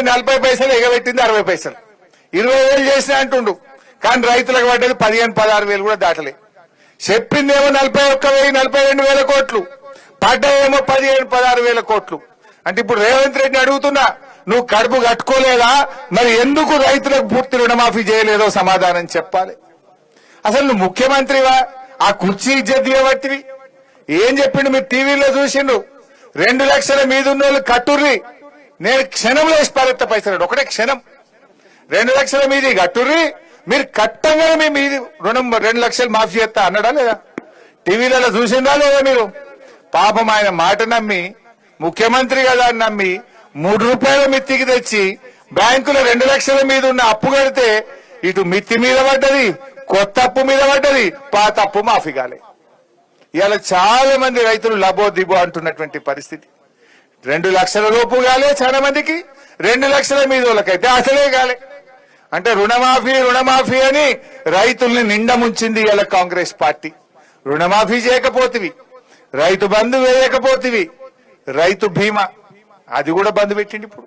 40 పైసలు ఎగబెట్టింది 60 పైసలు 20,000 చేసినా అంటుండు కానీ రైతులకు పడ్డది 15-16 కూడా దాటలే చెప్పిందేమో 41,000 42,000 కోట్లు పడ్డాయేమో 15-16 కోట్లు అంటే ఇప్పుడు రేవంత్ రెడ్డిని అడుగుతున్నా నువ్వు కడుపు కట్టుకోలేదా మరి ఎందుకు రైతులకు పూర్తి రుణమాఫీ చేయలేదో సమాధానం చెప్పాలి అసలు నువ్వు ముఖ్యమంత్రివా ఆ కుర్చీ ఇజ్జత్ చేయబట్టివి ఏం చెప్పిండు మీరు టీవీలో చూసిండు 2 లక్షల మీద ఉన్న వాళ్ళు కట్టుర్రి నేను క్షణంలో వేసి పారెత్త పైసలు ఒకటే క్షణం 2 లక్షల మీది కట్టుర్రి మీరు కట్టంగానే మీ మీది రుణం 2 లక్షలు మాఫీ చేస్తా అన్నాడా లేదా టీవీలలో చూసిందా లేదా మీరు పాపం ఆయన మాట నమ్మి ముఖ్యమంత్రి కదా అని నమ్మి 3 రూపాయల మిత్తికి తెచ్చి బ్యాంకులో 2 లక్షల మీద ఉన్న అప్పు కడితే ఇటు మిత్తి మీద పడ్డది కొత్త అప్పు మీద పడ్డది పాత అప్పు మాఫీ కాలే ఇవాళ చాలా మంది రైతులు లబో దిబో అంటున్నటువంటి పరిస్థితి 2 లక్షల లోపు కాలే చాలా మందికి 2 లక్షల మీద వాళ్ళకైతే అసలే కాలే అంటే రుణమాఫీ అని రైతుల్ని నిండా ముంచింది ఇవాళ కాంగ్రెస్ పార్టీ రుణమాఫీ చేయకపోతివి రైతు బంధు వేయకపోతివి రైతు బీమా అది కూడా బంద్ పెట్టింది ఇప్పుడు